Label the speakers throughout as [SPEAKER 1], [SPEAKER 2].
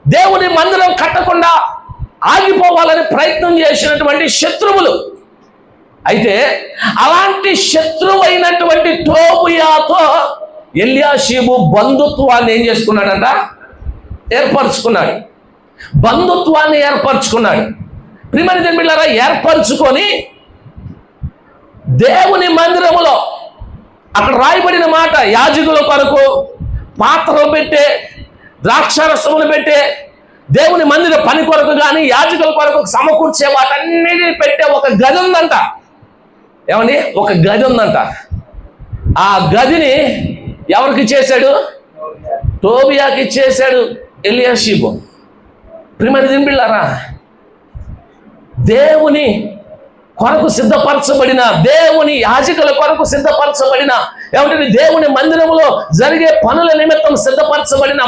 [SPEAKER 1] దేవుని మందిరం కట్టకుండా ఆగిపోవాలని ప్రయత్నం చేసినటువంటి శత్రువులు. అయితే అలాంటి శత్రువు అయినటువంటి టోబియాతో ఎల్యాషీబు బంధుత్వాన్ని ఏం చేసుకున్నాడంట? ఏర్పరచుకున్నాడు. బంధుత్వాన్ని ఏర్పరచుకున్నాడు. ప్రియమైన దేవుని బిడ్డలారా, ఏర్పరచుకొని దేవుని మందిరములో అక్కడ రాయబడిన మాట, యాజకుల కొరకు పాత్రలు పెట్టే, ద్రాక్షారసములు పెట్టే, దేవుని మందిర పని కొరకు కానీ యాజకుల కొరకు సమకూర్చే వాటన్నిటిని పెట్టే ఒక గది ఉందంట. ఏమండి? ఒక గది ఉందంట. ఆ గదిని ఎవరికి చేశాడు? టోబియాకి ఇచ్చేశాడు ఎల్యాషీబు. ప్రియమైన దేవుని బిడ్డలారా, దేవుని కొరకు సిద్ధపరచబడిన, దేవుని యాజకుల కొరకు సిద్ధపరచబడిన, ఏమంటే దేవుని మందిరంలో జరిగే పనుల నిమిత్తం సిద్ధపరచబడిన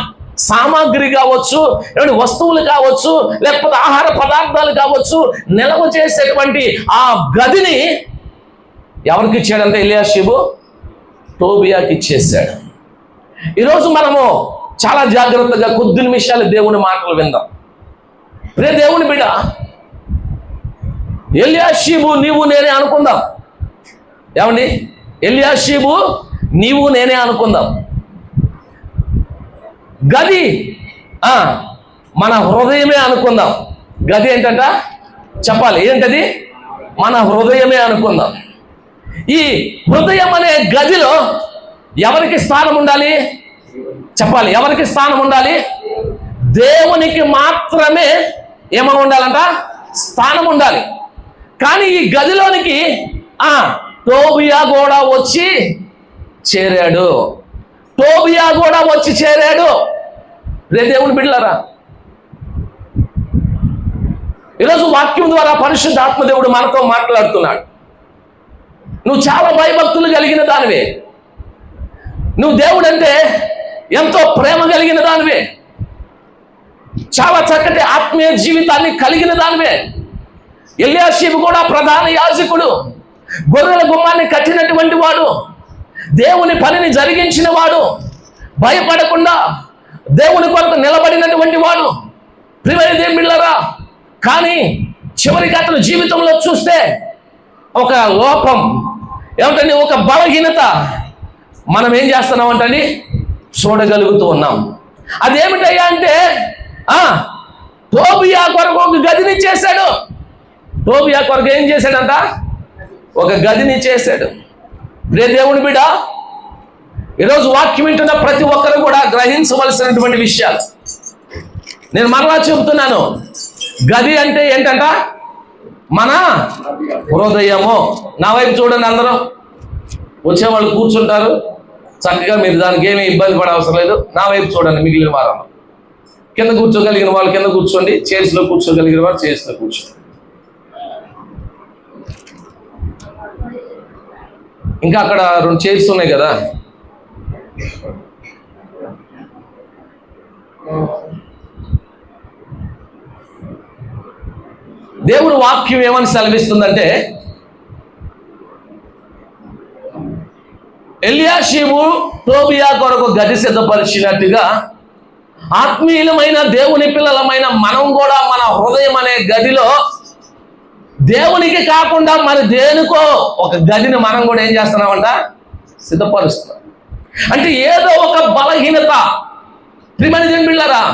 [SPEAKER 1] సామాగ్రి కావచ్చు, ఏమంటే వస్తువులు కావచ్చు, లేకపోతే ఆహార పదార్థాలు కావచ్చు, నిల్వ చేసేటువంటి ఆ గదిని ఎవరికి ఇచ్చాడంటే ఎల్యాషీబు టోబియాకి ఇచ్చేసాడు. ఈరోజు మనము చాలా జాగ్రత్తగా కొద్ది నిమిషాలు దేవుని మాటలు విందాం. ప్రియ దేవుని బిడ్డ, ఎల్యాషీబు నీవు నేనే అనుకుందాం. ఏమండి? ఎల్యాషీబు నీవు నేనే అనుకుందాం. గది మన హృదయమే అనుకుందాం. గది ఏంటంట? చెప్పాలి. ఏంటది? మన హృదయమే అనుకుందాం. ఈ హృదయం అనే గదిలో ఎవరికి స్థానం ఉండాలి? చెప్పాలి. ఎవరికి స్థానం ఉండాలి? దేవునికి మాత్రమే ఏమని ఉండాలంట? స్థానం ఉండాలి. కానీ ఈ గదిలోనికి టోబియా కూడా వచ్చి చేరాడు. టోబియా కూడా వచ్చి చేరాడు. రే దేవుని బిడ్డలారా, ఈరోజు వాక్యం ద్వారా పరిశుద్ధ ఆత్మదేవుడు మనతో మాట్లాడుతున్నాడు. నువ్వు చాలా భయభక్తులు కలిగిన దానివే. నువ్వు దేవుడు అంటే ఎంతో ప్రేమ కలిగిన దానివే. చాలా చక్కటి ఆత్మీయ జీవితాన్ని కలిగిన దానివే. ఎల్యాషీబు కూడా ప్రధాన యాజకుడు, గొర్రెల గుమ్మాన్ని కట్టినటువంటి వాడు, దేవుని పనిని జరిగించిన వాడు, భయపడకుండా దేవుని కొరకు నిలబడినటువంటి వాడు. ప్రియమైన దేవుని బిడ్డలారా, కానీ చివరికి అతని జీవితంలో చూస్తే ఒక లోపం, ఏమంటే ఒక బలహీనత మనం ఏం చేస్తున్నామంటండి? చూడగలుగుతూ ఉన్నాం. అదేమిటయ్యా అంటే టోబియా కొరకు ఒక గదిని చేశాడు. టోబియా కొరకు ఏం చేశాడంట? ఒక గదిని చేశాడు. ప్రియ దేవుని బిడ్డ, ఈరోజు వాక్యం వింటున్న ప్రతి ఒక్కరు కూడా గ్రహించవలసినటువంటి విషయాలు నేను మరలా చెబుతున్నాను. గది అంటే ఏంటంట? మన హృదయము. నా వైపు చూడండి. అందరూ వచ్చేవాళ్ళు కూర్చుంటారు చక్కగా, మీరు దానికి ఏమీ ఇబ్బంది పడే అవసరం లేదు. నా వైపు చూడండి. మిగిలిన వారం కింద కూర్చోగలిగిన వాళ్ళు కింద కూర్చోండి, చైర్స్లో కూర్చోగలిగిన వారు చైర్స్లో కూర్చోండి. ఇంకా అక్కడ 2 చైర్స్ ఉన్నాయి కదా. దేవుడు వాక్యం ఏమని సెలవిస్తుందంటే, ఎల్యాషీబు టోబియా కొరకు గది సిద్ధపరిచినట్టుగా ఆత్మీయులమైన దేవుని పిల్లలమైన మనం కూడా మన హృదయం అనే గదిలో దేవునికి కాకుండా మరి దేనికో ఒక గదిని మనం కూడా ఏం చేస్తున్నామంట? సిద్ధపరుస్తున్నాం. అంటే ఏదో ఒక బలహీనత, ప్రియమైన దేవుని బిడ్డలారా,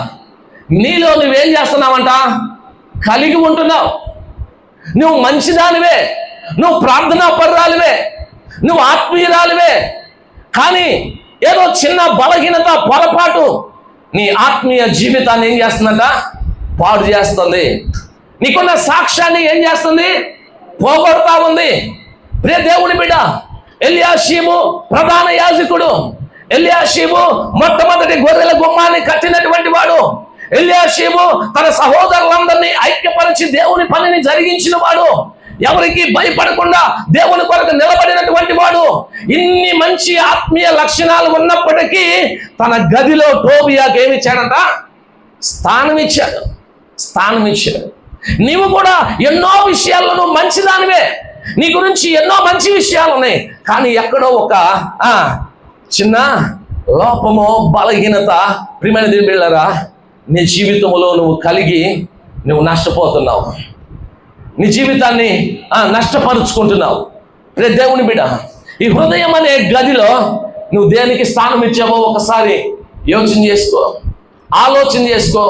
[SPEAKER 1] నీలో నువ్వేం చేస్తున్నావంట? కలిగి ఉంటున్నావు. నువ్వు మంచిదానివే, నువ్వు ప్రార్థనా పరురాలివే, నువ్వు ఆత్మీయురాలివే. కానీ ఏదో చిన్న బలహీనత, పొరపాటు నీ ఆత్మీయ జీవితాన్ని ఏం చేస్తుందంట? పాడు చేస్తుంది. నీకున్న సాక్ష్యాన్ని ఏం చేస్తుంది? పోగొడతా ఉంది. ప్రియ దేవుని బిడ్డ, ఎల్యాషీబు ప్రధాన యాజకుడు. ఎల్యాషీబు మొట్టమొదటి గొర్రెల గుమ్మాన్ని కట్టినటువంటి వాడు. ఎల్యాషీబు తన సహోదరులందరినీ ఐక్యపరిచి దేవుని పనిని జరిగించిన వాడు. ఎవరికి భయపడకుండా దేవుని కొరకు నిలబడినటువంటి వాడు. ఇన్ని మంచి ఆత్మీయ లక్షణాలు ఉన్నప్పటికీ తన గదిలో టోబియాకి ఏమి ఇచ్చాడట? స్థానం ఇచ్చాడు. స్థానం ఇచ్చాడు. నీవు కూడా ఎన్నో విషయాల్లో నువ్వు మంచిదానివే, నీ గురించి ఎన్నో మంచి విషయాలు ఉన్నాయి. కానీ ఎక్కడో ఒక చిన్న లోపమో బలహీనత, ప్రియమైన దేవుని బిడ్డలారా, నీ జీవితంలో నువ్వు కలిగి నువ్వు నష్టపోతున్నావు, నీ జీవితాన్ని నష్టపరుచుకుంటున్నావు. రే దేవుని బిడ్డ, ఈ హృదయం అనే గదిలో నువ్వు దేనికి స్థానం ఇచ్చావో ఒకసారి యోచన చేసుకో, ఆలోచన చేసుకో.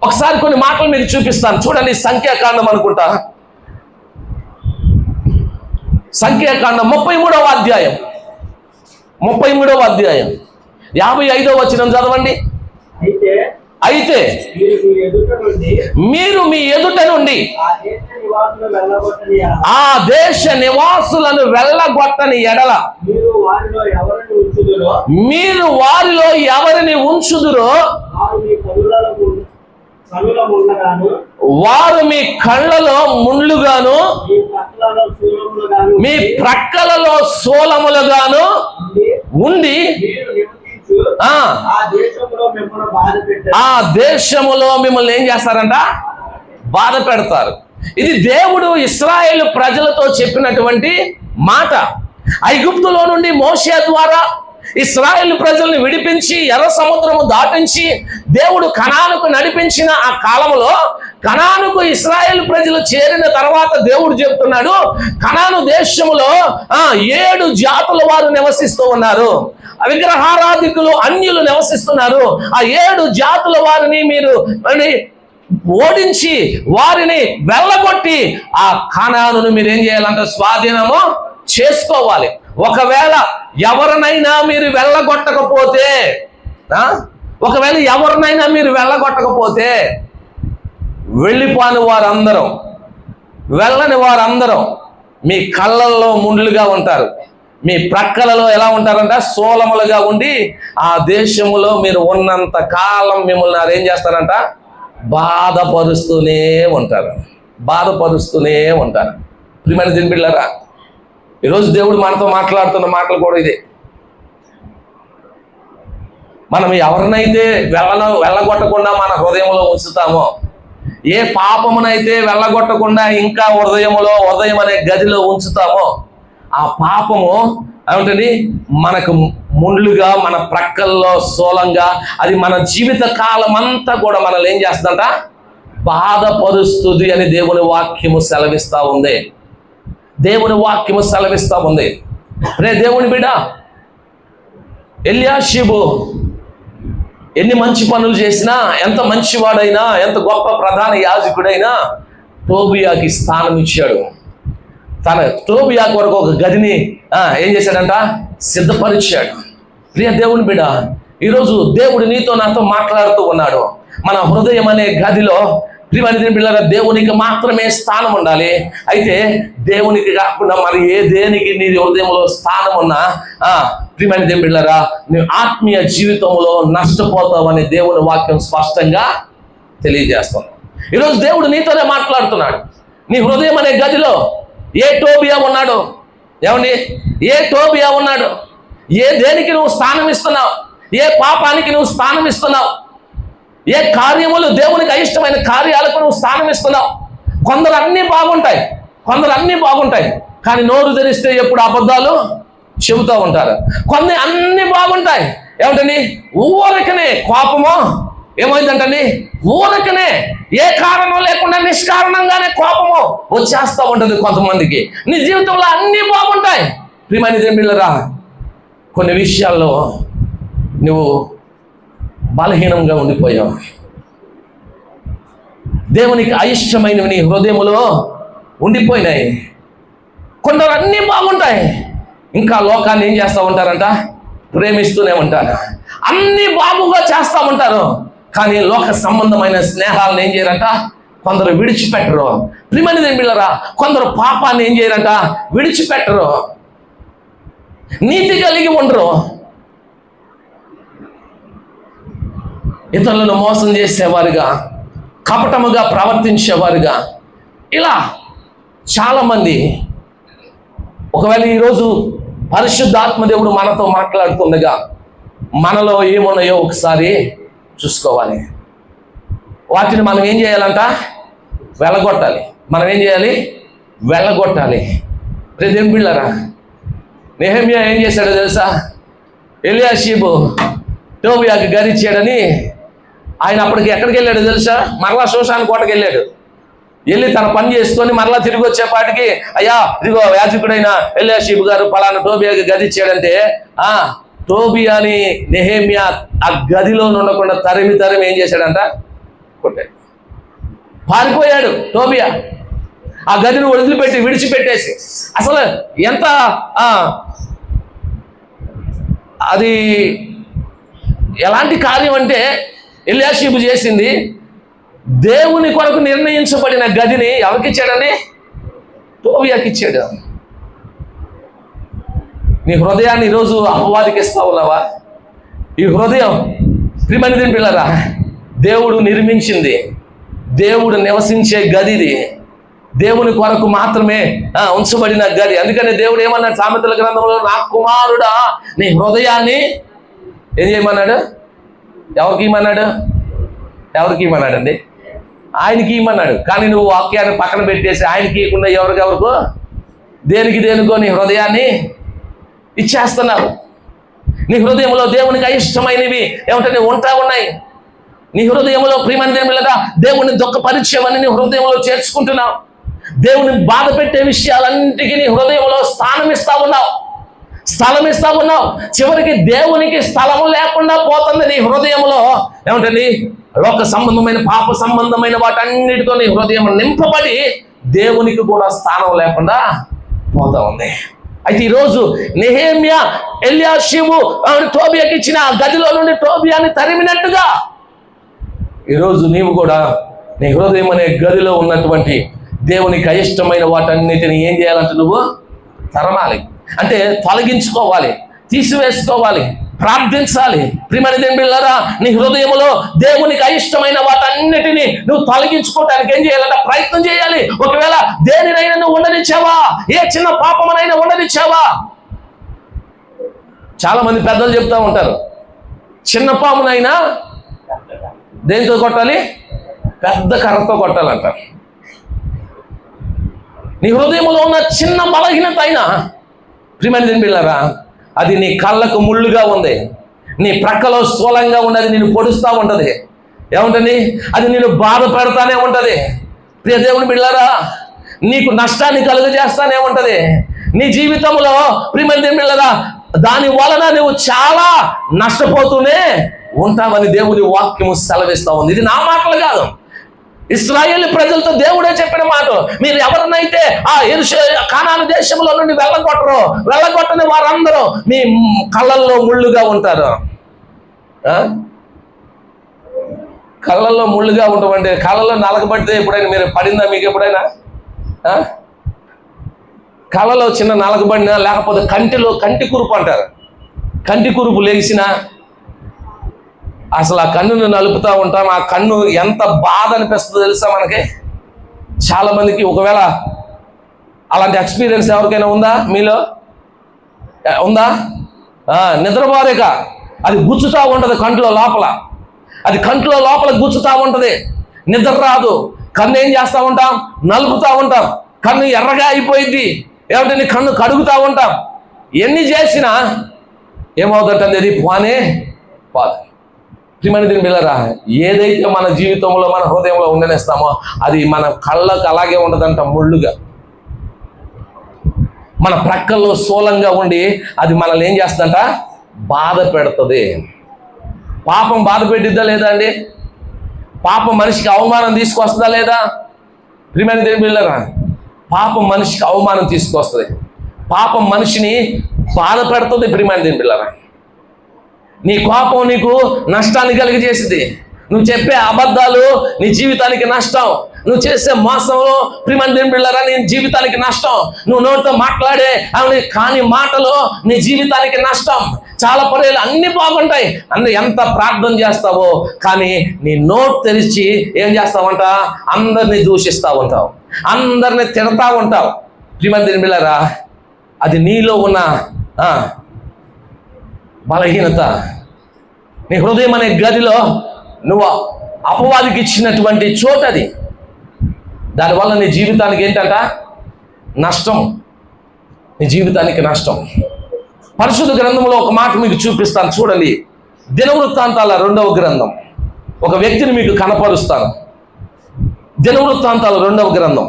[SPEAKER 1] ఒకసారి కొన్ని మాటలు మీకు చూపిస్తాను చూడండి. సంఖ్యాకాండం అనుకుంటా, సంఖ్యాకాండం 33వ అధ్యాయం 55వ వచనం చదవండి. అయితే మీరు మీ ఎదుట నుండి ఆ దేశ నివాసులను వెళ్ళగొట్టని ఎడల మీరు వారిలో ఎవరిని ఉంచుదురో వారు మీ కళ్ళలో ముళ్ళుగాను మీ ప్రక్కలలో శూలములుగాను ఉండి ఆ దేశములో మిమ్మల్ని ఏం చేస్తారంట? బాధ పెడతారు. ఇది దేవుడు ఇశ్రాయేలు ప్రజలతో చెప్పినటువంటి మాట. ఐగుప్తులో నుండి మోషే ద్వారా ఇశ్రాయేలు ప్రజల్ని విడిపించి ఎర్ర సముద్రము దాటించి దేవుడు కనానుకు నడిపించిన ఆ కాలంలో, కనానుకు ఇశ్రాయేలు ప్రజలు చేరిన తర్వాత దేవుడు చెప్తున్నాడు, కనాను దేశములో 7 జాతుల వారు నివసిస్తూ ఉన్నారు, విగ్రహారాధికులు అన్యులు నివసిస్తున్నారు. ఆ 7 జాతుల వారిని మీరు ఓడించి వారిని వెళ్ళగొట్టి ఆ కనానును మీరు ఏం చేయాలంటే స్వాధీనము చేసుకోవాలి. ఒకవేళ ఎవరినైనా మీరు వెళ్ళగొట్టకపోతే, వెళ్ళిపోని వారందరం, వెళ్ళని వారందరం మీ కళ్ళల్లో ముండ్లుగా ఉంటారు, మీ ప్రక్కలలో ఎలా ఉంటారంట? శూలములుగా ఉండి ఆ దేశములో మీరు ఉన్నంత కాలం మిమ్మల్ని అదేం చేస్తారంట? బాధపరుస్తూనే ఉంటారు. ప్రియమైన దేవుని బిడ్డలారా, ఈరోజు దేవుడు మనతో మాట్లాడుతున్న మాటలు కూడా ఇదే. మనం ఎవరినైతే వెళ్ళగొట్టకుండా మన హృదయంలో ఉంచుతామో, ఏ పాపమునైతే వెళ్ళగొట్టకుండా ఇంకా హృదయం అనే గదిలో ఉంచుతామో, ఆ పాపము ఏమిటండి? మనకు ముండ్లుగా, మన ప్రక్కల్లో శూలంగా, అది మన జీవిత కాలం అంతా కూడా మనల్ని ఏం చేస్తుందంట? బాధపరుస్తుంది అని దేవుని వాక్యము సెలవిస్తూ ఉంది. రే దేవుని బిడ్డ, ఎల్యాషీబు ఎన్ని మంచి పనులు చేసినా, ఎంత మంచివాడైనా, ఎంత గొప్ప ప్రధాన యాజకుడైనా టోబియాకి స్థానం ఇచ్చాడు. తన టోబియా కొరకు ఒక గదిని ఏం చేశాడంట? సిద్ధపరిచాడు. ప్రియ దేవుని బిడ్డ, ఈరోజు దేవుడు నీతో నాతో మాట్లాడుతూ ఉన్నాడు. మన హృదయం అనే గదిలో ప్రియమైన దేవుని బిడ్డలారా, దేవునికి మాత్రమే స్థానం ఉండాలి. అయితే దేవునికి కాకుండా మరి దేనికి నీ హృదయంలో స్థానం ఉన్నా ప్రియమైన దేవుని బిడ్డలారా, నువ్వు ఆత్మీయ జీవితంలో నష్టపోతావని దేవుని వాక్యం స్పష్టంగా తెలియజేస్తుంది. ఈరోజు దేవుడు నీతోనే మాట్లాడుతున్నాడు. నీ హృదయం అనే గదిలో ఏ టోబియా ఉన్నాడు? ఏ టోబియా ఉన్నాడు? దేనికి నువ్వు స్థానం ఇస్తున్నావు? ఏ పాపానికి నువ్వు స్థానం ఇస్తున్నావు? ఏ కార్యములు దేవునికి అయిష్టమైన కార్యాలకు నువ్వు స్థానం ఇస్తున్నావు? కొందరు అన్నీ బాగుంటాయి, కానీ నోరు తెరిస్తే ఎప్పుడు అబద్ధాలు చెబుతూ ఉంటారు. కొన్ని అన్నీ బాగుంటాయి, ఏమిటండి? ఊరకనే కోపము ఏమైందంటండి? ఊరకనే ఏ కారణం లేకుండా నిష్కారణంగానే కోపము వచ్చేస్తూ ఉంటుంది కొంతమందికి. నీ జీవితంలో అన్నీ బాగుంటాయి. ప్రియమైన దేవుని బిడ్డలారా, కొన్ని విషయాల్లో నువ్వు బలహీనంగా ఉండిపోయావు. దేవునికి అయిష్టమైనవి నీ హృదయంలో ఉండిపోయినాయి. కొందరు అన్నీ బాగుంటాయి, ఇంకా లోకాన్ని ఏం చేస్తూ ఉంటారంట? ప్రేమిస్తూనే ఉంటారు. అన్నీ బాగుగా చేస్తూ ఉంటారు, కానీ లోక సంబంధమైన స్నేహాలను ఏం చేయరంట? కొందరు విడిచిపెట్టరు. ప్రియమైన దేవుని బిడ్డలారా, కొందరు పాపాన్ని ఏం చేయరంట? విడిచిపెట్టరు. నీతి కలిగి ఉండరు. ఇతరులను మోసం చేసేవారుగా, కపటముగా ప్రవర్తించేవారుగా, ఇలా చాలామంది. ఒకవేళ ఈరోజు పరిశుద్ధాత్మ దేవుడు మనతో మాట్లాడుతుండగా మనలో ఏమున్నాయో ఒకసారి చూసుకోవాలి. వాటిని మనం ఏం చేయాలంట? వెళ్ళగొట్టాలి. మనం ఏం చేయాలి? వెళ్ళగొట్టాలి. దేవుని బిడ్డలారా, నెహెమ్యా ఏం చేశాడో తెలుసా? ఎల్యాషీబు టోబియాకి గరిచ్చాడని ఆయన అప్పటికి ఎక్కడికి వెళ్ళాడు తెలుసా? మరలా శోషాను కోటకి వెళ్ళాడు. వెళ్ళి తన పని చేసుకొని మరలా తిరిగి వచ్చేపాటికి, అయ్యా ఇదిగో యాజకుడైన ఎల్యాషీబు గారు పలానా టోబియాకి గది ఇచ్చాడంటే, టోబియాని నెహెమ్యా ఆ గదిలో ఉండకుండా తరిమి ఏం చేశాడంట? కొట్టాడు. పారిపోయాడు టోబియా, ఆ గదిని విడిచిపెట్టేసి. అసలు ఎంత అది ఎలాంటి కార్యం అంటే, ఎల్యాషీబు చేసింది దేవుని కొరకు నిర్ణయించబడిన గదిని ఎవరికి ఇచ్చాడని? టోబియాకి ఇచ్చాడు. నీ హృదయాన్ని ఈరోజు అపవాదికి ఇస్తా ఉన్నావా? ఈ హృదయం ప్రియమైన పిల్లరా, దేవుడు నిర్మించింది, దేవుడు నివసించే గదిది, దేవుని కొరకు మాత్రమే ఉంచబడిన గది. అందుకని దేవుడు ఏమన్నాడు సామెతల గ్రంథంలో? నా కుమారుడా నీ హృదయాన్ని ఏం చేయమన్నాడు? ఎవరికి ఇమ్మన్నాడండి? ఆయనకి ఇమ్మన్నాడు. కానీ నువ్వు వాక్యాన్ని పక్కన పెట్టేసి ఆయనకి ఇవ్వకుండా ఎవరికో దేనికో నీ హృదయాన్ని ఇచ్చేస్తున్నావు. నీ హృదయంలో దేవునికి అయిష్టమైనవి ఏమంటే ఉంటా ఉన్నాయి. నీ హృదయంలో ప్రియమైన దేవుని దుఃఖపరిచయమని నీ హృదయంలో చేర్చుకుంటున్నావు. దేవుని బాధ పెట్టే విషయాలన్నిటికీ నీ హృదయంలో స్థలం ఇస్తా ఉన్నావు. చివరికి దేవునికి స్థలం లేకుండా పోతుంది నీ హృదయంలో. ఏమంటండి? లోక సంబంధమైన పాప సంబంధమైన వాటన్నిటితో నీ హృదయం నింపబడి దేవునికి కూడా స్థానం లేకుండా పోతా ఉంది. అయితే ఈరోజు నెహెమ్యా ఎల్యాషీబు టోబియాకి ఇచ్చిన గదిలో నుండి టోబియాని తరిమినట్టుగా ఈరోజు నీవు కూడా నీ హృదయం అనే గదిలో ఉన్నటువంటి దేవునికి అయిష్టమైన వాటన్నిటిని ఏం చేయాలంటే నువ్వు తరమాలి. అంటే తొలగించుకోవాలి, తీసివేసుకోవాలి, ప్రార్థించాలి. ప్రియమైన బిడ్డలారా, నీ హృదయంలో దేవునికి అయిష్టమైన వాటన్నిటిని నువ్వు తొలగించుకోవడానికి ఏం చేయాలంటే ప్రయత్నం చేయాలి. ఒకవేళ దేనినైనా నువ్వు ఉండనిచ్చావా? ఏ చిన్న పాపమనైనా ఉండనిచ్చావా? చాలా మంది పెద్దలు చెప్తా ఉంటారు, చిన్న పామునైనా దేనితో కొట్టాలి? పెద్ద కర్రతో కొట్టాలంటారు. నీ హృదయంలో ఉన్న చిన్న బలహీనత అయినా ప్రియమైన బిడ్డలారా, అది నీ కళ్ళకు ముళ్ళుగా ఉంది, నీ ప్రక్కలో స్థూలంగా ఉన్నది నిన్ను పొడుస్తూ ఉంటుంది. ఏముంటుంది? అది నిన్ను బాధ పెడతానే ఉంటుంది. ప్రియ దేవుని బిడ్డలారా, నీకు నష్టాన్ని కలుగజేస్తానే ఉంటుంది నీ జీవితంలో. ప్రియమైన బిడ్డలారా, దాని వలన నువ్వు చాలా నష్టపోతూనే ఉంటావని దేవుని వాక్యము సెలవిస్తా ఉంది. ఇది నా మాటలు కాదు, ఇశ్రాయేలు ప్రజలతో దేవుడే చెప్పిన మాట. మీరు ఎవరినైతే కానాను దేశంలో నుండి వెళ్ళగొట్టని వారందరూ మీ కళ్ళల్లో ముళ్ళుగా ఉంటారు. కళ్ళల్లో ముళ్ళుగా ఉంటామంటే కళ్ళల్లో నలగబడితే ఎప్పుడైనా మీరు పడిందా? మీకు ఎప్పుడైనా కళ్ళలో చిన్న నలగబడినా, లేకపోతే కంటి కురుపు అంటారు, కంటి కురుపు లేచినా అసలు ఆ కన్నును నలుపుతూ ఉంటాం. ఆ కన్ను ఎంత బాధ అనిపిస్తుందో తెలుసా మనకి? చాలా మందికి. ఒకవేళ అలాంటి ఎక్స్పీరియన్స్ ఎవరికైనా ఉందా? మీలో ఉందా? నిద్రపోరేక అది గుచ్చుతూ ఉంటుంది కంట్లో లోపల, అది కంట్లో లోపల గుచ్చుతూ ఉంటుంది, నిద్ర రాదు. కన్ను ఏం చేస్తూ ఉంటాం? నలుపుతూ ఉంటాం. కన్ను ఎర్రగా అయిపోయింది. ఏమంటే కన్ను కడుగుతూ ఉంటాం. ఎన్ని చేసినా ఏమవుతుందంటే అది పోనే పోదు. ప్రియమైన బిడ్డలారా, ఏదైతే మన జీవితంలో మన హృదయంలో ఉండనేస్తామో అది మన కళ్ళకు అలాగే ఉండదంట, ముళ్ళుగా మన ప్రక్కల్లో స్థూలంగా ఉండి అది మనల్ని ఏం చేస్తుందంట? బాధ పెడుతుంది. పాపం బాధ పెట్టిద్దా లేదా అండి? పాపం మనిషికి అవమానం తీసుకొస్తుందా లేదా? ప్రియమైన బిడ్డలారా, పాపం మనిషికి అవమానం తీసుకొస్తుంది, పాపం మనిషిని బాధ పెడుతుంది. ప్రియమైన బిడ్డలారా, నీ కోపం నీకు నష్టాన్ని కలిగజేసింది. నువ్వు చెప్పే అబద్ధాలు నీ జీవితానికి నష్టం. నువ్వు చేసే మోసంలో ప్రియమైన బిడ్డలారా నీ జీవితానికి నష్టం. నువ్వు నోటితో మాట్లాడే కాని మాటలు నీ జీవితానికి నష్టం. చాలా పర్యాలు అన్ని బాగుంటాయి, ఎంత ప్రార్థన చేస్తావో కానీ నీ నోట్ తెరిచి ఏం చేస్తావంట? అందరినీ దూషిస్తూ ఉంటావు, అందరినీ తిడతా ఉంటావు. ప్రియమైన బిడ్డలారా, అది నీలో ఉన్న బలహీనత. నీ హృదయం అనే గదిలో నువ్వు అపవాదికి ఇచ్చినటువంటి చోటు అది. దానివల్ల నీ జీవితానికి ఏంటంట? నష్టం. నీ జీవితానికి నష్టం. పరిశుద్ధ గ్రంథంలో ఒక మాట మీకు చూపిస్తాను చూడండి. దినవృత్తాంతాల 2వ గ్రంథం ఒక వ్యక్తిని మీకు కనపరుస్తాను. దినవృత్తాంతాలు 2వ గ్రంథం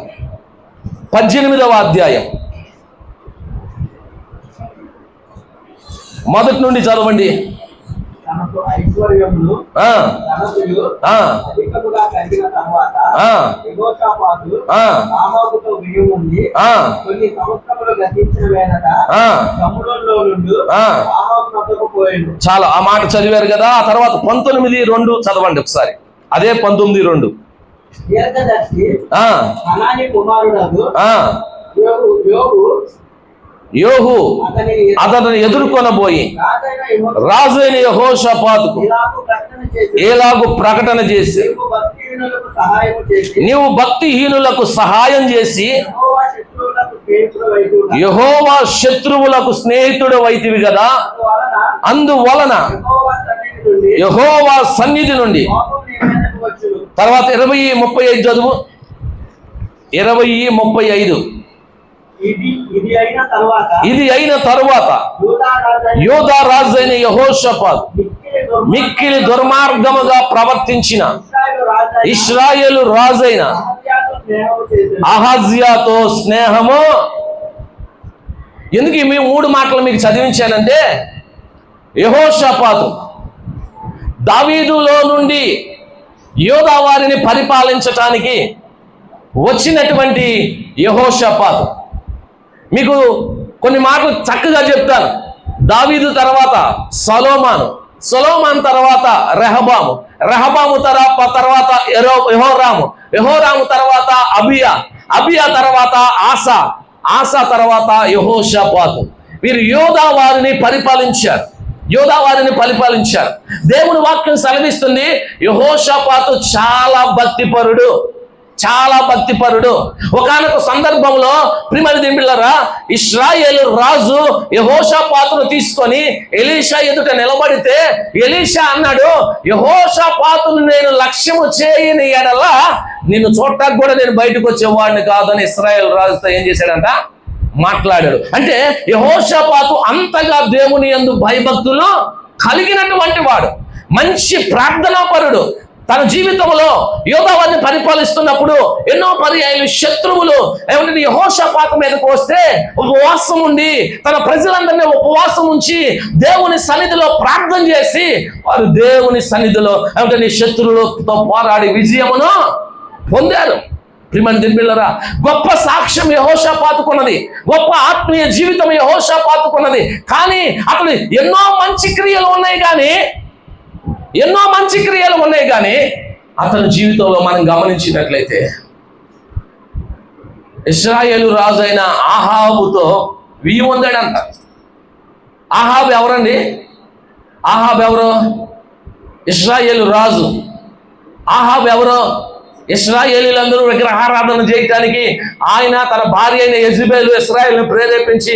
[SPEAKER 1] 18వ అధ్యాయం మొదటి నుండి చదవండి.
[SPEAKER 2] తనకు ఐశ్వర్యములు ధనములు అధికముగా కలిగిన తరువాత యెహోషాపాతు ఆహాబుతో వియ్యముంది కొన్ని సంవత్సరములు గతించిన వేళట సముద్రంలో నుండి ఆహాబు వద్దకు పోయాడు.
[SPEAKER 1] చాలా ఆ మాట చదివారు కదా. ఆ తర్వాత 19:2 చదవండి ఒకసారి. అదే 19:2.
[SPEAKER 2] దీర్ఘదర్శి హనానీ కుమారుడు
[SPEAKER 1] యోహు అతనిని ఎదుర్కొనబోయి రాజైన యెహోషాపాతుకు ఎలాగు ప్రకటన చేసి, నీవు భక్తిహీనులకు సహాయం చేసి యెహోవా శత్రువులకు స్నేహితుడు వైతివి కదా, అందువలన యెహోవా సన్నిధి నుండి. తర్వాత 20:35 చదువు. 20:35. ఇది అయిన తరువాత యూదా రాజైన యెహోషాపాతు మిక్కిలి దుర్మార్గముగా ప్రవర్తించిన ఇశ్రాయేలు రాజైన అహజ్యాతో స్నేహము. ఎందుకు మీ 3 మాటలు మీకు చదివించానంటే, యెహోషాపాతు దావీదులో నుండి యూదా వారిని పరిపాలించటానికి వచ్చినటువంటి యెహోషాపాతు. మీకు కొన్ని మాటలు చక్కగా చెప్తాను. దావీదు తర్వాత సొలొమోను తర్వాత రెహబాము తర్వాత యెహోరాము తర్వాత అబియా తర్వాత ఆసా తర్వాత యెహోషాపాతు. వీరు యోధా వారిని పరిపాలించారు. దేవుని వాక్యం సెలవిస్తుంది, యెహోషాపాతు చాలా భక్తిపరుడు. ఒకానొక సందర్భంలో ప్రియమైన దేవులారా, ఇశ్రాయేలు రాజు యెహోషాపాతును తీసుకొని ఎలీషా ఎదుట నిలబడితే ఎలీషా అన్నాడు, యెహోషాపాతును నేను లక్ష్యము చేయని ఎడల నిన్ను చూడటానికి కూడా నేను బయటకు వచ్చేవాడిని కాదని ఇశ్రాయేలు రాజుతో ఏం చేశాడంట, మాట్లాడాడు. అంటే యెహోషాపాతు అంతగా దేవుని యందు భయభక్తులు కలిగినటువంటి వాడు, మంచి ప్రార్థనాపరుడు. తన జీవితంలో యోధావారిని పరిపాలిస్తున్నప్పుడు ఎన్నో పర్యాయాలు శత్రువులు ఏమంటే యెహోషాపాతు మీదకు వస్తే ఉపవాసం ఉండి తన ప్రజలందరినీ ఉపవాసం ఉంచి దేవుని సన్నిధిలో ప్రార్థన చేసి వారు దేవుని సన్నిధిలో ఏమంటే శత్రువులతో పోరాడి విజయమును పొందారు. ప్రియమైన దేవులారా, గొప్ప సాక్ష్యం యెహోషాపాతుకున్నది, గొప్ప ఆత్మీయ జీవితం యెహోషాపాతుకున్నది. కానీ అతడు ఎన్నో మంచి క్రియలు ఉన్నాయి కానీ అతని జీవితంలో మనం గమనించినట్లయితే ఇశ్రాయేలు రాజు అయిన ఆహాబుతో వియ్యమందాడంట. ఆహాబు ఎవరండి? ఆహాబు ఎవరు? ఇశ్రాయేలు రాజు. ఆహాబు ఎవరు? ఇశ్రాయేలీలందరూ విగ్రహారాధన చేయడానికి ఆయన తన భార్య అయిన యెజబెలు ఇశ్రాయేలును ప్రేరేపించి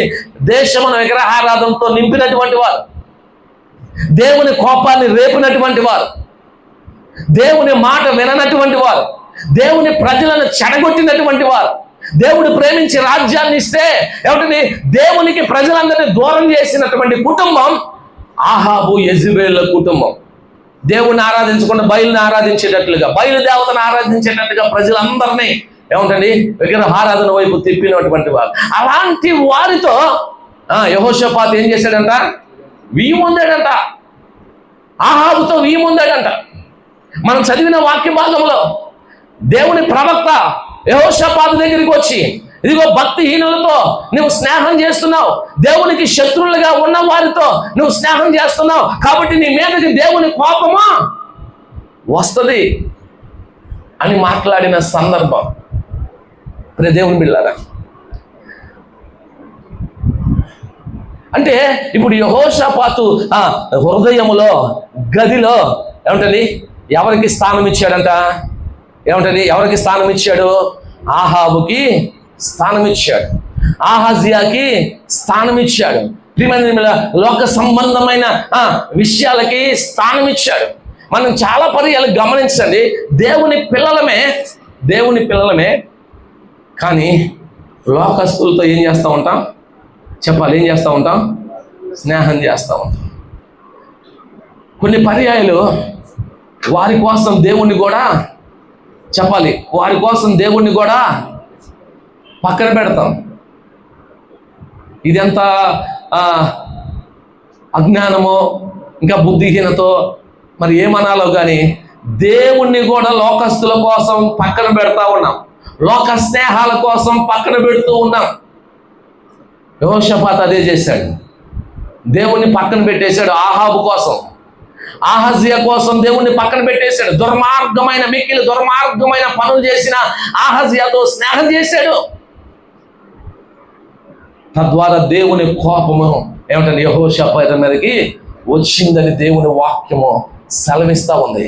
[SPEAKER 1] దేశమును విగ్రహారాధనతో నింపినటువంటి వారు, దేవుని కోపాన్ని రేపినటువంటి వారు, దేవుని మాట విననటువంటి వారు, దేవుని ప్రజలను చెడగొట్టినటువంటి వారు, దేవుడు ప్రేమించి రాజ్యాన్ని ఇస్తే ఏమిటి దేవునికి ప్రజలందరినీ దూరం చేసినటువంటి కుటుంబం ఆహాబు యెజబెల కుటుంబం. దేవుణ్ణి ఆరాధించకుండా బయలుని ఆరాధించేటట్లుగా, బయలుదేవతను ఆరాధించేటట్టుగా ప్రజలందరినీ ఏమిటండి విగ్రహారాధన వైపు తిప్పినటువంటి వారు. అలాంటి వారితో యెహోషాపాతు ఏం చేశాడంట? వియ్యమందాడంట. ఆహాబుతో వియ్యమందాడంట. మనం చదివిన వాక్య భాగంలో దేవుని ప్రవక్త యెహోషాపాతు దగ్గరికి వచ్చి, ఇదిగో భక్తిహీనులతో నువ్వు స్నేహం చేస్తున్నావు, దేవునికి శత్రువులుగా ఉన్న వారితో నువ్వు స్నేహం చేస్తున్నావు, కాబట్టి నీ మీదకి దేవుని కోపము వస్తుంది అని మాట్లాడిన సందర్భం. దేవుని బిడ్డలారా, అంటే ఇప్పుడు యెహోషాపాతు హృదయములో గదిలో ఏమంటది ఎవరికి స్థానం ఇచ్చాడంట? ఎవరికి స్థానం ఇచ్చాడు? ఆహాబుకి స్థానం ఇచ్చాడు, ఆహాజియాకి స్థానం ఇచ్చాడు, లోక సంబంధమైన విషయాలకి స్థానం ఇచ్చాడు. మనం చాలా పర్యాలు గమనించండి, దేవుని పిల్లలమే కానీ లోకస్తులతో ఏం చేస్తూ ఉంటాం? చెప్పాలి, ఏం చేస్తూ ఉంటాం? స్నేహం చేస్తూ ఉంటాం. కొన్ని పర్యాయాలు వారి కోసం దేవుణ్ణి కూడా చెప్పాలి, వారి కోసం దేవుణ్ణి కూడా పక్కన పెడతాం. ఇదెంత అజ్ఞానమో ఇంకా బుద్ధిహీనతో మరి ఏమనాలో కానీ దేవుణ్ణి కూడా లోకస్తుల కోసం పక్కన పెడతా ఉన్నాం, లోక స్నేహాల కోసం పక్కన పెడుతూ ఉన్నాం. యెహోషాపాతు అదే చేశాడు, దేవుణ్ణి పక్కన పెట్టేశాడు. ఆహాబు కోసం, ఆహజ్యా కోసం దేవుణ్ణి పక్కన పెట్టేశాడు. మిక్కిలి దుర్మార్గమైన పనులు చేసిన ఆహజ్యాతో స్నేహం చేశాడు. తద్వారా దేవుని కోపము ఏమిటంటే యెహోషాపాతు మీదకి వచ్చిందని దేవుని వాక్యము సెలవిస్తా ఉంది.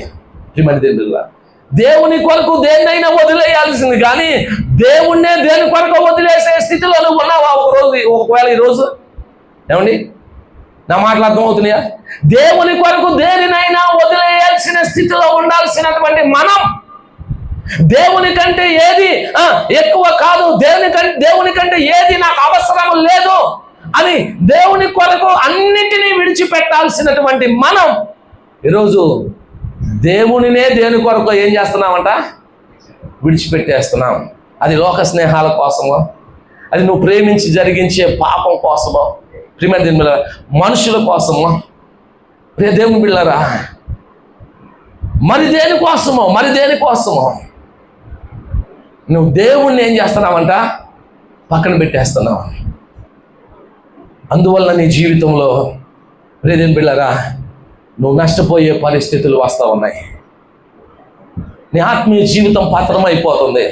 [SPEAKER 1] దేవుని కొరకు దేన్నైనా వదిలేయాల్సింది, కానీ దేవుణ్ణే దేని కొరకు వదిలేసే స్థితిలో నువ్వు ఉన్నావా ఒకవేళ ఈరోజు? ఏమండి, నా మాటలు అర్థమవుతున్నాయా? దేవుని కొరకు దేనినైనా వదిలేయాల్సిన స్థితిలో ఉండాల్సినటువంటి మనం దేవుని కంటే ఏది ఎక్కువ కాదు, దేవుని కంటే ఏది నాకు అవసరం లేదు అని దేవుని కొరకు అన్నిటినీ విడిచిపెట్టాల్సినటువంటి మనం ఈరోజు దేవునినే దేని కొరకు ఏం చేస్తున్నామంట? విడిచిపెట్టేస్తున్నాం. అది లోక స్నేహాల కోసమో, అది నువ్వు ప్రేమించి జరిగించే పాపం కోసమో, ప్రియమైన దేవుని బిడ్డలారా, మనుషుల కోసమో, ప్రియ దేవుని బిడ్డలారా, మరి దేనికోసమో నువ్వు దేవుణ్ణి ఏం చేస్తున్నావంట? పక్కన పెట్టేస్తున్నావు. అందువల్ల నీ జీవితంలో ప్రియ దేవుని బిడ్డలారా నువ్వు నష్టపోయే పరిస్థితులు వస్తూ ఉన్నాయి. నీ ఆత్మీయ జీవితం పతనమైపోతుంది.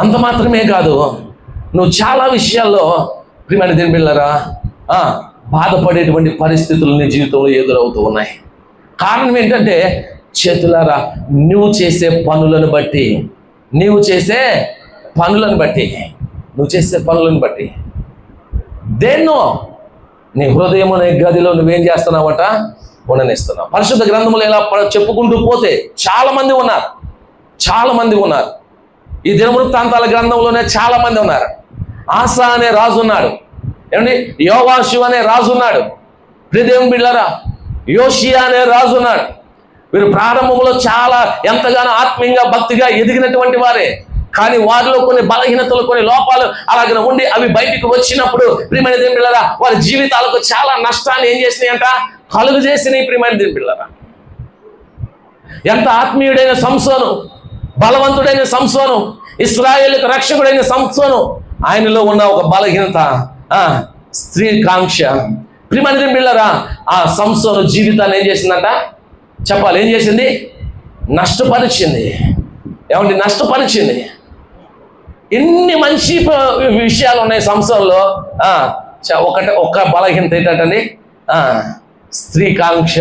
[SPEAKER 1] అంత మాత్రమే కాదు, నువ్వు చాలా విషయాల్లో ప్రియమైన దేవుని బిడ్డలారా బాధపడేటువంటి పరిస్థితులు నీ జీవితంలో ఎదురవుతూ ఉన్నాయి. కారణం ఏంటంటే చేతులారా నువ్వు చేసే పనులను బట్టి దేన్నో నీ హృదయం అనే గదిలో నువ్వేం చేస్తున్నావట? ఉండనిస్తున్నావు. పరిశుద్ధ గ్రంథములు ఇలా చెప్పుకుంటూ పోతే చాలా మంది ఉన్నారు. ఈ దినవృత్తాంతాల గ్రంథంలోనే చాలా మంది ఉన్నారు. ఆసా అనే రాజు ఉన్నాడు, ఏమండి, యోవాషు అనే రాజు ఉన్నాడు, ప్రియ దేవుని బిడ్డలారా యోషియా అనే రాజు ఉన్నాడు. వీరు ప్రారంభంలో చాలా ఎంతగానో ఆత్మీయంగా భక్తిగా ఎదిగినటువంటి వారే, కానీ వారిలో కొన్ని బలహీనతలు, కొన్ని లోపాలు అలాగే ఉండి అవి బయటికి వచ్చినప్పుడు ప్రియమైన దేవుని బిడ్డలారా వారి జీవితాలకు చాలా నష్టాన్ని ఏం చేసినాయంట? కలుగు చేసినాయి. ప్రియమైన దేవుని బిడ్డలారా, ఎంత ఆత్మీయుడైన సంసోను, బలవంతుడైన సంసోను, ఇశ్రాయేలుకు రక్షకుడైన సంసోను, ఆయనలో ఉన్న ఒక బలహీనత స్త్రీ కాంక్ష. ప్రియమైన దేవుని బిడ్డలారా ఆ సంసోను జీవితాన్ని ఏం చేసిందంట? చెప్పాలి, ఏం చేసింది? నష్టపరిచింది. ఎన్ని మంచి విషయాలు ఉన్నాయి సంసారంలో, ఒక్క బలహీనత ఏంటంటే స్త్రీ కాంక్ష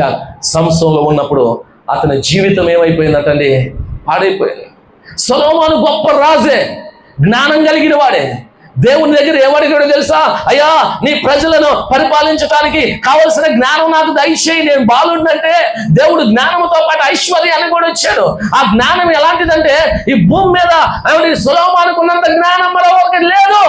[SPEAKER 1] సంసారంలో ఉన్నప్పుడు అతని జీవితం ఏమైపోయిందంటండి? పాడైపోయింది. సొలొమోను గొప్ప రాజే, జ్ఞానం కలిగిన వాడే. దేవుని దగ్గర ఏమడిగాడో తెలుసా? అయ్యా, నీ ప్రజలను పరిపాలించడానికి కావలసిన జ్ఞానం నాకు దయచేయి, నేను బాలుండంటే దేవుడు జ్ఞానంతో పాటు ఐశ్వర్యాన్ని కూడా ఇచ్చాడు. ఆ జ్ఞానం ఎలాంటిదంటే ఈ భూమి మీద సొలొమోనుకు ఉన్నంత జ్ఞానం మరొకటి లేదు.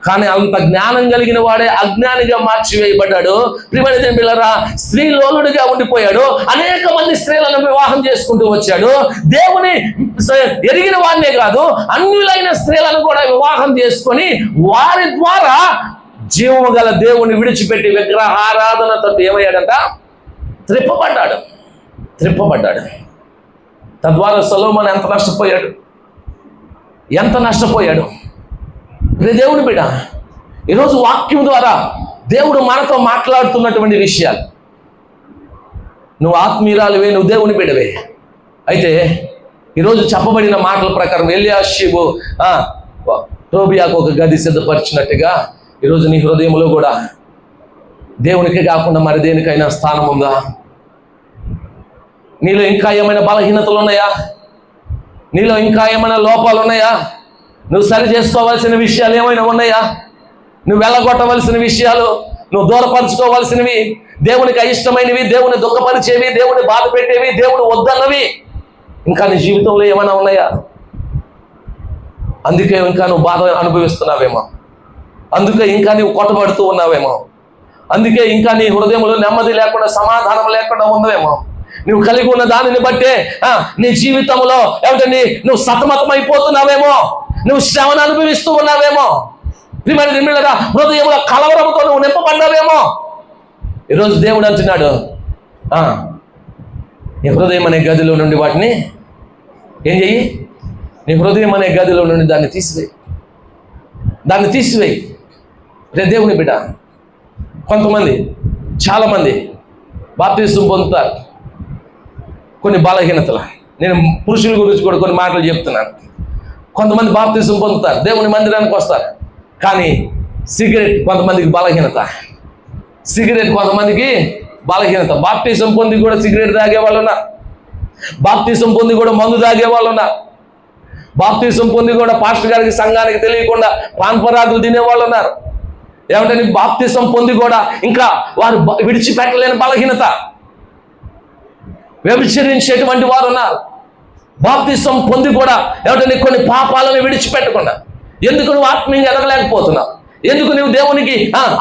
[SPEAKER 1] కానీ అంత జ్ఞానం కలిగిన వాడే అజ్ఞానిగా మార్చివేయబడ్డాడు. ప్రియమైన దేవుని బిడ్డలారా స్త్రీలోలుడిగా ఉండిపోయాడు. అనేక మంది స్త్రీలను వివాహం చేసుకుంటూ వచ్చాడు. దేవుని ఎరిగిన వారినే కాదు, అన్యులైన స్త్రీలను కూడా వివాహం చేసుకొని వారి ద్వారా జీవము గల దేవుని విడిచిపెట్టి విగ్రహారాధనతో ఏమయ్యాడంట? త్రిప్పబడ్డాడు. తద్వారా సొలొమోను ఎంత నష్టపోయాడు. దేవుని బిడ్డ, ఈరోజు వాక్యం ద్వారా దేవుడు మనతో మాట్లాడుతున్నటువంటి విషయాలు, నువ్వు ఆత్మీయురాలువే, నువ్వు దేవుని బిడ్డవే. అయితే ఈరోజు చెప్పబడిన మాటల ప్రకారం ఎల్యాషీబు టోబియాకు ఒక గది సిద్ధపరిచినట్టుగా ఈరోజు నీ హృదయంలో కూడా దేవునికి కాకుండా మరి దేనికైనా స్థానం ఉందా? నీలో ఇంకా ఏమైనా బలహీనతలు ఉన్నాయా? నీలో ఇంకా ఏమైనా లోపాలు ఉన్నాయా? నువ్వు సరి చేసుకోవాల్సిన విషయాలు ఏమైనా ఉన్నాయా? నువ్వు వెళ్ళగొట్టవలసిన విషయాలు, నువ్వు దూరపరచుకోవాల్సినవి, దేవునికి అయిష్టమైనవి, దేవుని దుఃఖపరిచేవి, దేవుని బాధ పెట్టేవి, దేవుడు వద్దన్నవి ఇంకా నీ జీవితంలో ఏమైనా ఉన్నాయా? అందుకే ఇంకా నువ్వు బాధ అనుభవిస్తున్నావేమో, అందుకే ఇంకా నువ్వు కొట్టబడుతూ ఉన్నావేమో, అందుకే ఇంకా నీ హృదయంలో నెమ్మది లేకుండా, సమాధానం లేకుండా ఉందేమో. నువ్వు కలిగి ఉన్న దానిని బట్టే నీ జీవితంలో ఏమిటండి నువ్వు సతమతం అయిపోతున్నావేమో, నువ్వు శ్రమను అనుభవిస్తూ ఉన్నావేమో, హృదయంలో కలవరంతో నువ్వు నింపబడ్డావేమో. ఈరోజు దేవుడు అంటున్నాడు, నీ హృదయం అనే గదిలో నుండి వాటిని ఏం చెయ్యి? నీ హృదయం అనే గదిలో నుండి దాన్ని తీసివేయి. దేవుని బిడ్డ, కొంతమంది చాలామంది బాప్తిసం పొందుతారు కొన్ని బలహీనతలు. నేను పురుషుల గురించి కూడా కొన్ని మాటలు చెప్తున్నాను. కొంతమంది బాప్తిసం పొందుతారు, దేవుని మందిరానికి వస్తారు, కానీ సిగరెట్ కొంతమందికి బలహీనత. బాప్తిసం పొంది కూడా సిగరెట్ తాగే వాళ్ళు ఉన్నారు. బాప్తిసం పొంది కూడా మందు తాగే వాళ్ళు ఉన్నారు. బాప్తిసం పొంది కూడా పాస్టర్ గారికి సంఘానికి తెలియకుండా పాన్పరాగులు తినేవాళ్ళు ఉన్నారు. ఏమంటే బాప్తిసం పొంది కూడా ఇంకా వారు విడిచిపెట్టలేని బలహీనత, వ్యభిచరించేటువంటి వారు ఉన్నారు. బాప్తిసం పొంది కూడా ఏమంటే కొన్ని పాపాలను విడిచిపెట్టకుండా. ఎందుకు నువ్వు ఆత్మీయంగా ఎదగలేకపోతున్నావు? ఎందుకు నువ్వు దేవునికి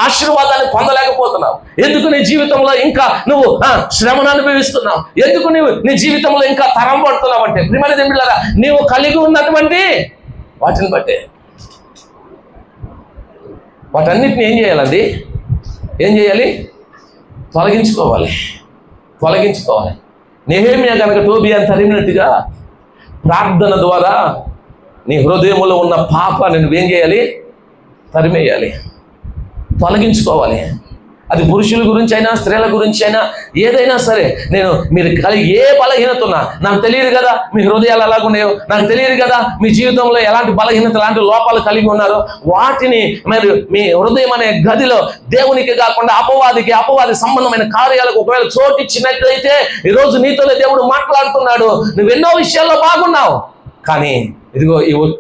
[SPEAKER 1] ఆశీర్వాదాన్ని పొందలేకపోతున్నావు? ఎందుకు నీ జీవితంలో ఇంకా నువ్వు శ్రమను అనుభవిస్తున్నావు? ఎందుకు నీ జీవితంలో ఇంకా తరం పడుతున్నావు అంటే ప్రియమైన దేవుళ్ళారా, నీవు కలిగి ఉన్నటువంటి వాటిని బట్టే. వాటన్నిటిని ఏం చేయాలండి? తొలగించుకోవాలి. నెహెమ్యా కనుక టోబియాను తరిమినట్టుగా ప్రార్థన ద్వారా నీ హృదయంలో ఉన్న పాపాన్ని నువ్వేం చేయాలి? తరిమేయాలి, తొలగించుకోవాలి. అది పురుషుల గురించి అయినా స్త్రీల గురించి అయినా ఏదైనా సరే. మీరు కలిగి ఏ బలహీనత ఉన్నా, నాకు తెలియదు కదా మీ హృదయాలు ఎలాగున్నాయో, నాకు తెలియదు కదా మీ జీవితంలో ఎలాంటి బలహీనత ఎలాంటి లోపాలు కలిగి ఉన్నారో, వాటిని మరి మీ హృదయం అనే గదిలో దేవునికి కాకుండా అపవాది సంబంధమైన కార్యాలకు ఒకవేళ చోటిచ్చినట్లయితే ఈరోజు నీతోనే దేవుడు మాట్లాడుతున్నాడు. నువ్వెన్నో విషయాల్లో బాగున్నావు, కానీ ఇదిగో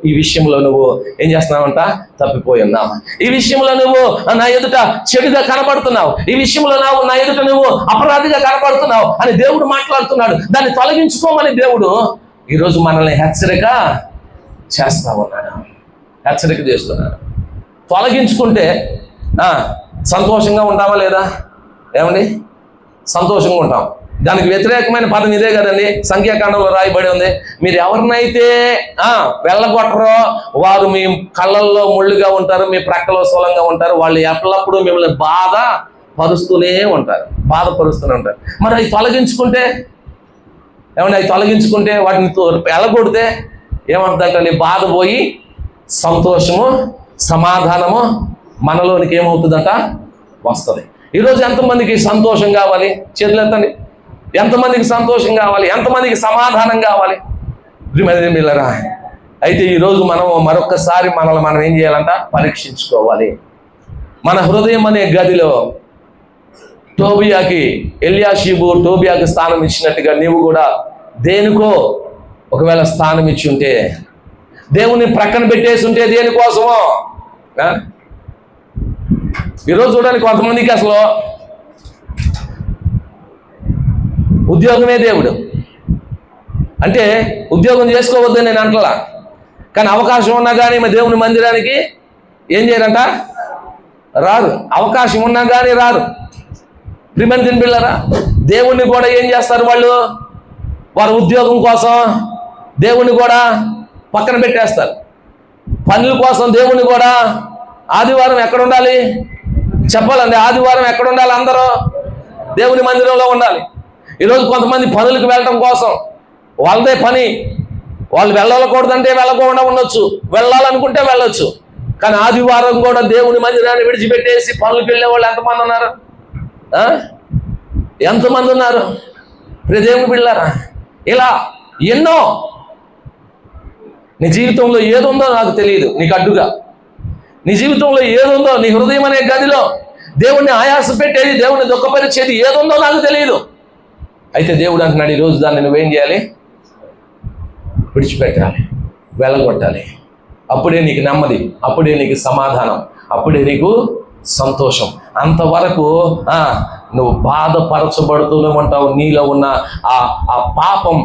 [SPEAKER 1] ఈ విషయంలో నువ్వు ఏం చేస్తున్నావంట? తప్పిపోయి ఉన్నావు. ఈ విషయంలో నువ్వు నా ఎదుట చెడుగా కనబడుతున్నావు. ఈ విషయంలో నా ఎదుట నువ్వు అపరాధిగా కనబడుతున్నావు అని దేవుడు మాట్లాడుతున్నాడు. దాన్ని తొలగించుకోమని దేవుడు ఈరోజు మనల్ని హెచ్చరిక చేస్తున్నాడు. తొలగించుకుంటే సంతోషంగా ఉంటామా లేదా? ఏమండి? సంతోషంగా ఉంటాం. దానికి వ్యతిరేకమైన పదం ఇదే కదండి, సంఖ్యాకాండంలో రాయబడి ఉంది. మీరు ఎవరినైతే వెళ్ళగొట్టరో వారు మీ కళ్ళల్లో ముళ్ళుగా ఉంటారు, మీ ప్రక్కలో స్థూలంగా ఉంటారు. వాళ్ళు ఎల్లప్పుడూ మిమ్మల్ని బాధపరుస్తూనే ఉంటారు. మరి అవి తొలగించుకుంటే వాటిని వెళ్ళగొడితే ఏమంటుందంటే బాధ పోయి సంతోషము సమాధానము మనలోనికి ఏమవుతుందంట? వస్తుంది. ఈరోజు ఎంతమందికి సంతోషం కావాలి? చేతులు ఎత్తండి. ఎంతమందికి సంతోషం కావాలి? ఎంతమందికి సమాధానం కావాలి? మిల్లరా, అయితే ఈరోజు మనం మరొకసారి మనం ఏం చేయాలంట? పరీక్షించుకోవాలి. మన హృదయం అనే గదిలో ఎల్యాషీబు టోబియాకి స్థానం ఇచ్చినట్టుగా నీవు కూడా దేనికో ఒకవేళ స్థానం ఇచ్చి ఉంటే, దేవుని ప్రక్కన పెట్టేసి ఉంటే దేనికోసమో. ఈరోజు చూడడానికి కొంతమందికి అసలు ఉద్యోగమే దేవుడు. అంటే ఉద్యోగం చేసుకోవద్దని నేను అంటలా, కానీ అవకాశం ఉన్నా కానీ దేవుని మందిరానికి ఏం చేయరంట? రారు. అవకాశం ఉన్నా కానీ రారు. ప్రియమైన పిల్లరా, దేవుణ్ణి కూడా ఏం చేస్తారు వారు ఉద్యోగం కోసం దేవుణ్ణి కూడా పక్కన పెట్టేస్తారు. పనుల కోసం దేవుణ్ణి కూడా ఆదివారం ఎక్కడ ఉండాలి చెప్పాలండి? ఆదివారం ఎక్కడ ఉండాలి? అందరూ దేవుని మందిరంలో ఉండాలి. ఈరోజు కొంతమంది పనులకు వెళ్ళటం కోసం వాళ్ళదే పని, వాళ్ళు వెళ్ళకూడదంటే వెళ్ళకుండా ఉండొచ్చు, వెళ్ళాలనుకుంటే వెళ్ళొచ్చు. కానీ ఆదివారం కూడా దేవుని మందిరాన్ని విడిచిపెట్టేసి పనులకు వెళ్ళే వాళ్ళు ఎంతమంది ఉన్నారు? దేవుని బిడ్డలారా, ఇలా ఎన్నో. నీ జీవితంలో ఏదుందో నాకు తెలియదు, నీకు అడ్డుగా. నీ జీవితంలో ఏదుందో, నీ హృదయం అనే గదిలో దేవుణ్ణి ఆయాస పెట్టేది, దేవుణ్ణి దుఃఖపరిచేది ఏదుందో నాకు తెలియదు. అయితే దేవుడు అంటున్నాడు, ఈరోజు దాన్ని నువ్వేం చేయాలి? విడిచిపెట్టాలి, వెళ్ళగొట్టాలి. అప్పుడే నీకు నెమ్మది, అప్పుడే నీకు సమాధానం, అప్పుడే నీకు సంతోషం. అంతవరకు నువ్వు బాధపరచబడుతూనే ఉంటావు. నీలో ఉన్న ఆ పాపం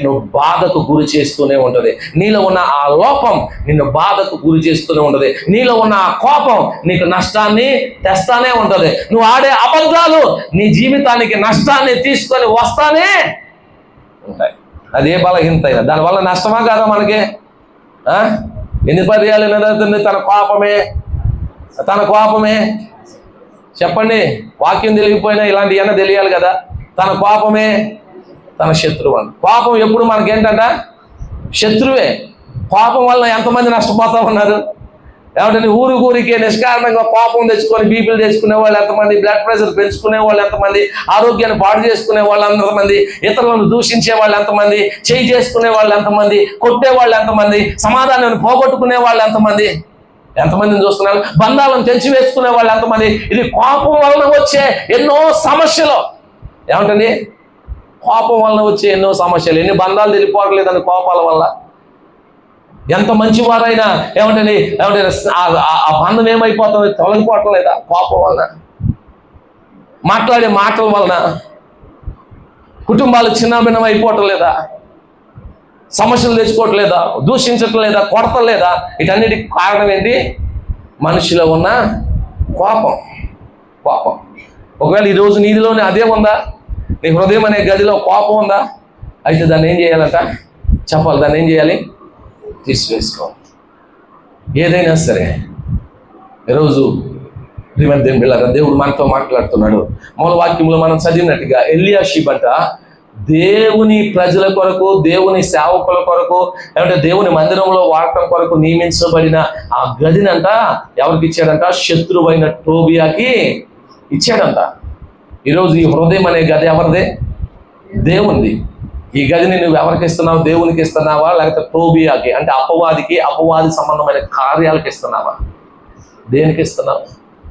[SPEAKER 1] నువ్వు బాధకు గురి చేస్తూనే ఉంటుంది. నీలో ఉన్న ఆ లోపం నిన్ను బాధకు గురి చేస్తూనే ఉంటుంది. నీలో ఉన్న ఆ కోపం నీకు నష్టాన్ని తెస్తానే ఉంటుంది. నువ్వు ఆడే అబద్ధాలు నీ జీవితానికి నష్టాన్ని తీసుకొని వస్తానే ఉంటాయి. అదే బలహీనత అయినా దానివల్ల నష్టమా కాదా మనకి? ఎన్ని పర్యాలు నిలబడుతుంది తన కోపమే చెప్పండి. వాక్యం తెలియకపోయినా ఇలాంటివన్నీ తెలియాలి కదా. తన కోపమే తన శత్రువు అని. కోపం ఎప్పుడు మనకేంటంట? శత్రువే. కోపం వల్ల ఎంతమంది నష్టపోతా ఉన్నారు? ఏమంటే ఊరికి నిష్కారణంగా కోపం తెచ్చుకొని బీపీలు తెచ్చుకునే వాళ్ళు ఎంతమంది, బ్లడ్ ప్రెషర్ పెంచుకునే వాళ్ళు ఎంతమంది, ఆరోగ్యాన్ని పాడు చేసుకునే వాళ్ళు ఎంతమంది, ఇతరులను దూషించే వాళ్ళు ఎంతమంది, చేయి చేసుకునే వాళ్ళు ఎంతమంది, కొట్టే వాళ్ళు ఎంతమంది, సమాధానాన్ని పోగొట్టుకునే వాళ్ళు ఎంతమందిని చూస్తున్నారు, బంధాలను తెంచివేసుకునే వాళ్ళు ఎంతమంది. ఇది కోపం వలన వచ్చే ఎన్నో సమస్యలు. ఏమంటండి? కోపం వలన వచ్చే ఎన్నో సమస్యలు. ఎన్ని బంధాలు తెలిపోవట్లేదని కోపాల వల్ల. ఎంత మంచివారైనా ఏమంటండి ఆ బంధం ఏమైపోతుంది? తొలగిపోవటం లేదా కోపం వలన? మాట్లాడే మాటల వలన కుటుంబాలు చిన్నాభిన్నం అయిపోవటం లేదా? సమస్యలు తెచ్చుకోవట్లేదా? దూషించట్లేదా? కొడతలేదా? వీటన్నిటికి కారణం ఏంటి? మనిషిలో ఉన్న కోపం. ఒకవేళ ఈరోజు నీదిలోనే అదే ఉందా? నీ హృదయం అనే గదిలో కోపం ఉందా? అయితే దాన్ని ఏం చేయాలంట? చెప్పాలి. దాన్ని ఏం చేయాలి? తీసివేసుకోవాలి. ఏదైనా సరే ఈరోజు దేవుడు మనతో మాట్లాడుతున్నాడు. మూల వాక్యంలో మనం చదివినట్టుగా ఎలియాషీబ్ అంట దేవుని ప్రజల కొరకు, దేవుని సేవకుల కొరకు, లేదంటే దేవుని మందిరంలో వాడటం కొరకు నియమించబడిన ఆ గదినంట ఎవరికి ఇచ్చాడంట? శత్రువైన టోబియాకి ఇచ్చాడంట. ఈరోజు ఈ హృదయం అనే గది ఎవరిదే? దేవునిది. ఈ గదిని నువ్వు ఎవరికి ఇస్తున్నావు? దేవునికి ఇస్తున్నావా, లేకపోతే టోబియాకి అంటే అపవాది సంబంధమైన కార్యాలకు ఇస్తున్నావా? దేనికి ఇస్తున్నావు?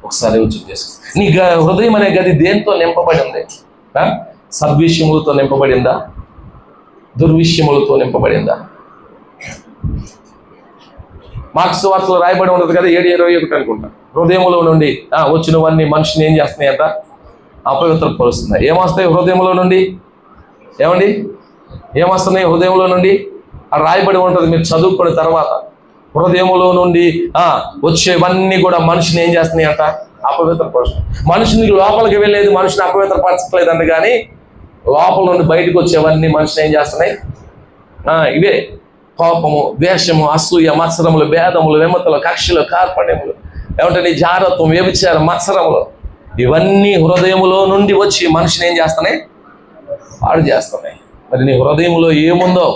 [SPEAKER 1] ఒకసారి యోచన చేసుకో. నీ హృదయం అనే గది దేంతో నింపబడి ఉంది? సద్విషయములతో నింపబడిందా? దుర్విషయములతో నింపబడిందా? మార్క్స్ వార్తలో రాయబడి ఉండదు కదా, 7:21 అనుకుంటా. హృదయంలో నుండి వచ్చినవన్నీ మనిషిని ఏం చేస్తున్నాయంట? అపవిత్రపరుస్తున్నాయి. ఏమొస్తాయి హృదయంలో నుండి? ఏమండి ఏమొస్తున్నాయి హృదయంలో నుండి? అది రాయబడి ఉంటుంది, మీరు చదువుకున్న తర్వాత. హృదయంలో నుండి వచ్చేవన్నీ కూడా మనిషిని ఏం చేస్తున్నాయి అంట? అపవిత్రపరుస్తున్నాయి. మనిషిని లోపలికి వెళ్ళేది మనిషిని అపవిత్రపరచట్లేదంట, కానీ లోపల నుండి బయటకు వచ్చేవన్నీ మనిషిని ఏం చేస్తున్నాయి? ఇవే కోపము, ద్వేషము, అసూయ, మత్సరములు, భేదములు, విమతలు, కక్షలు, కార్పణ్యములు, ఏమంటే జారత్వం, వ్యభిచారం, మత్సరములు, ఇవన్నీ హృదయములో నుండి వచ్చి మనిషిని ఏం చేస్తున్నాయి? పాడు చేస్తున్నాయి. మరి నీ హృదయంలో ఏముందో,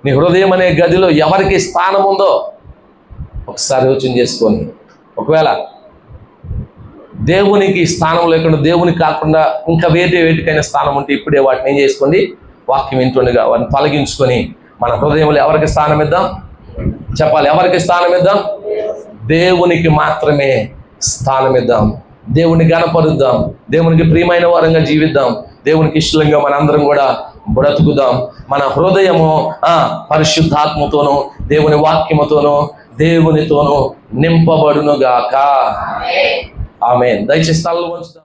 [SPEAKER 1] నీ హృదయం అనే గదిలో ఎవరికి స్థానం ఉందో ఒకసారి యోచన చేసుకొని, ఒకవేళ దేవునికి స్థానం లేకుండా, దేవునికి కాకుండా ఇంకా వేటికైనా స్థానం ఉంటే ఇప్పుడే వాటిని ఏం చేసుకోండి? వాక్యం వింటుండగా వాటిని తొలగించుకొని మన హృదయంలో ఎవరికి స్థానం ఇద్దాం? చెప్పాలి. ఎవరికి స్థానం ఇద్దాం? దేవునికి మాత్రమే స్థానం ఇద్దాం. దేవుని గణపరుద్దాం. దేవునికి ప్రియమైన వారంగా జీవిద్దాం. దేవునికి ఇష్టంగా మనందరం కూడా బ్రతుకుదాం. మన హృదయము పరిశుద్ధాత్మతోనూ, దేవుని వాక్యముతోనూ, దేవునితోనూ నింపబడునుగాక. ఆమేన్. దయచేసి తలలు వంచుదాం.